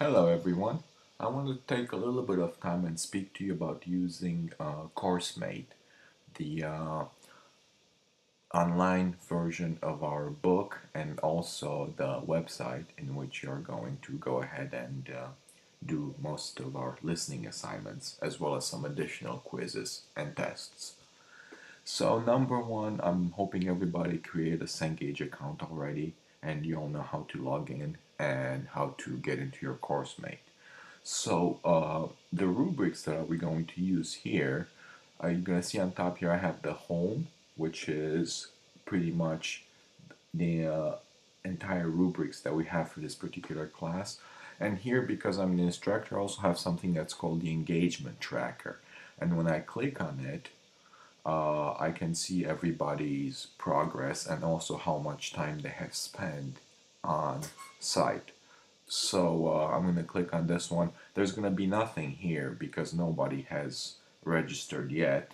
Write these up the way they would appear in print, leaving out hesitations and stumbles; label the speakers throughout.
Speaker 1: Hello everyone. I want to take a little bit of time and speak to you about using Course Mate, the online version of our book and also the website in which you're going to go ahead and do most of our listening assignments as well as some additional quizzes and tests. So number one, I'm hoping everybody create a Cengage account already and you all know how to log in and how to get into your Course Mate. So the rubrics that we're going to use here, you're going to see on top here I have the home, which is pretty much the entire rubrics that we have for this particular class. And here, because I'm the instructor, I also have something that's called the engagement tracker. And when I click on it, I can see everybody's progress and also how much time they have spent on site. So I'm going to click on this one. There's going to be nothing here because nobody has registered yet.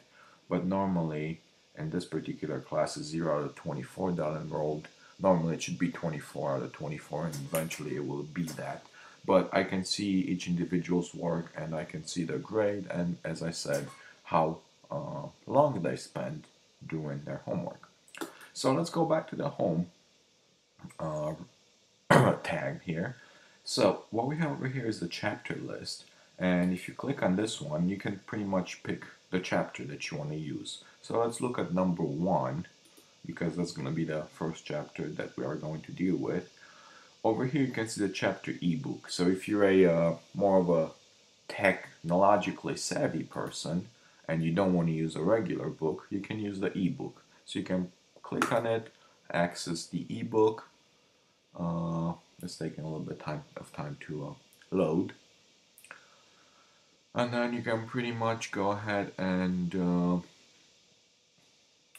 Speaker 1: But normally, in this particular class is 0 out of 24 that enrolled. Normally it should be 24 out of 24 and eventually it will be that. But I can see each individual's work and I can see their grade and, as I said, how long they spent doing their homework. So let's go back to the home uh, tag here. So what we have over here is the chapter list, and if you click on this one, you can pretty much pick the chapter that you want to use. So let's look at number 1, because that's going to be the first chapter that we are going to deal with. Over here you can see the chapter ebook. So if you're a more of a technologically savvy person and you don't want to use a regular book, you can use the ebook. So you can click on it, access the ebook. It's taking a little bit of time to load. And then you can pretty much go ahead and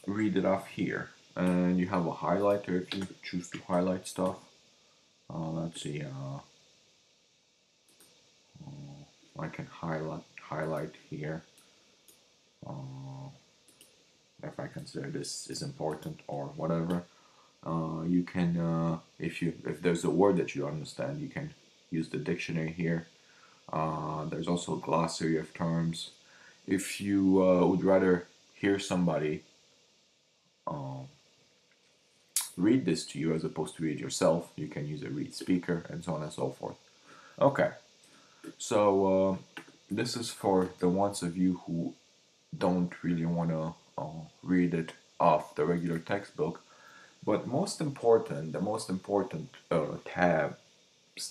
Speaker 1: read it off here. And you have a highlighter if you choose to highlight stuff. Let's see. I can highlight here if I consider this is important or whatever. You can, if there's a word that you understand, you can use the dictionary here. There's also a glossary of terms. If you would rather hear somebody um, read this to you as opposed to read yourself, you can use a read speaker and so on and so forth. Okay, so this is for the ones of you who don't really want to read it off the regular textbook. But the most important tabs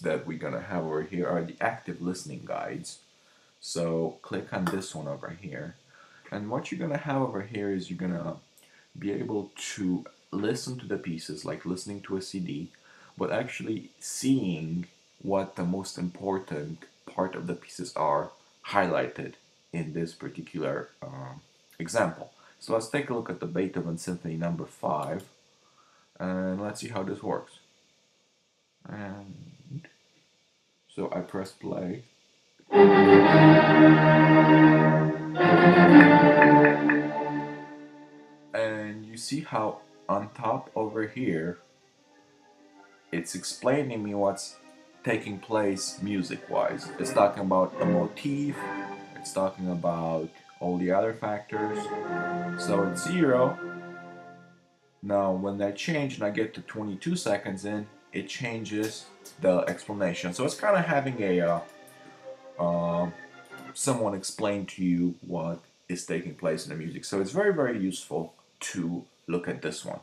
Speaker 1: that we're gonna have over here are the active listening guides. So click on this one over here. And what you're gonna have over here is you're gonna be able to listen to the pieces like listening to a CD, but actually seeing what the most important part of the pieces are highlighted in this particular example. So let's take a look at the Beethoven Symphony number 5 and let's see how this works. And so I press play. And you see how on top over here it's explaining me what's taking place music-wise. It's talking about a motif, it's talking about all the other factors. So it's 0. Now when I change and I get to 22 seconds in, it changes the explanation. So it's kind of having a someone explain to you what is taking place in the music. So it's very, very useful to look at this one.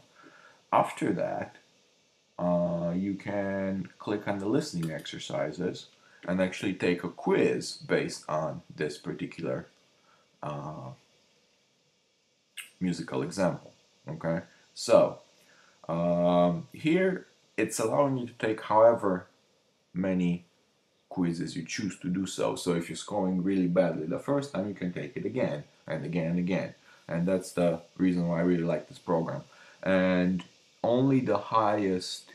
Speaker 1: After that, you can click on the listening exercises and actually take a quiz based on this particular musical example. Okay, so here it's allowing you to take however many quizzes you choose to do so. So if you're scoring really badly the first time, you can take it again and again and again. And that's the reason why I really like this program. And only the highest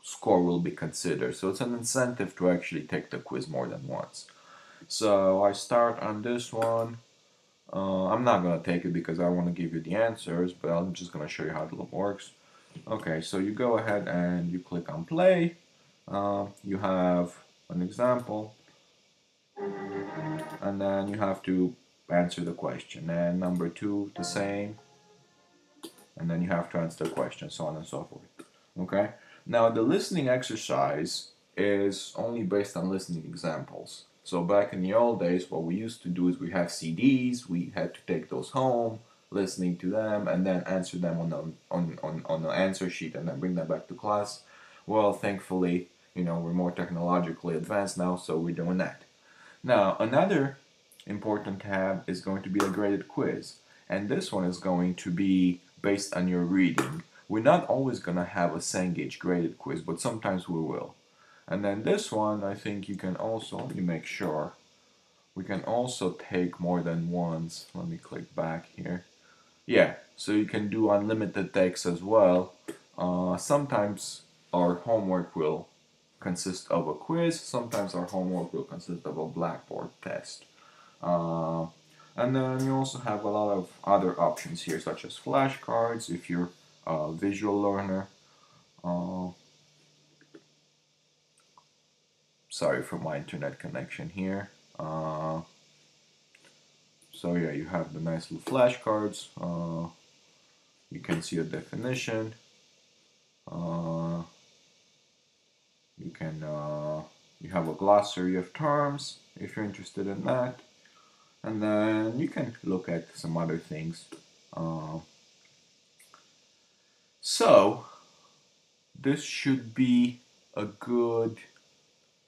Speaker 1: score will be considered. So it's an incentive to actually take the quiz more than once. So I start on this one. I'm not going to take it because I want to give you the answers, but I'm just going to show you how it works. Okay, so you go ahead and you click on play. You have an example, and then you have to answer the question. And number two, the same, and then you have to answer the question, so on and so forth. Okay? Now, the listening exercise is only based on listening examples. So back in the old days, what we used to do is we have CDs, we had to take those home, listening to them, and then answer them on the answer sheet, and then bring them back to class. Well, thankfully, we're more technologically advanced now, so we're doing that. Now, another important tab is going to be a graded quiz, and this one is going to be based on your reading. We're not always going to have a Cengage graded quiz, but sometimes we will. And then this one, I think you can also, let me make sure, we can also take more than once. Let me click back here. Yeah, so you can do unlimited takes as well. Sometimes our homework will consist of a quiz, sometimes our homework will consist of a Blackboard test. Uh, and then you also have a lot of other options here, such as flashcards if you're a visual learner. Uh, Sorry for my internet connection here. So yeah, you have the nice little flashcards. You can see a definition. Uh, you have a glossary of terms if you're interested in that, and then you can look at some other things. So this should be a good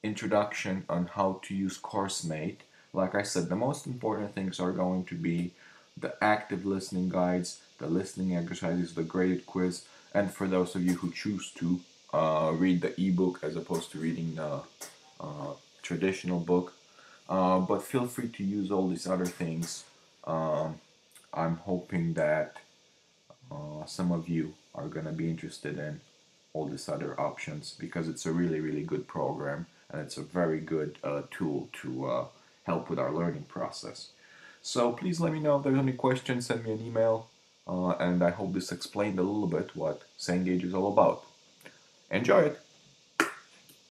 Speaker 1: introduction on how to use Course Mate. Like I said, the most important things are going to be the active listening guides, the listening exercises, the graded quiz, and for those of you who choose to read the ebook as opposed to reading the traditional book. But feel free to use all these other things. I'm hoping that some of you are going to be interested in all these other options because it's a really, really good program and it's a very good tool to help with our learning process. So please let me know if there's any questions, send me an email, and I hope this explained a little bit what Cengage is all about. Enjoy it!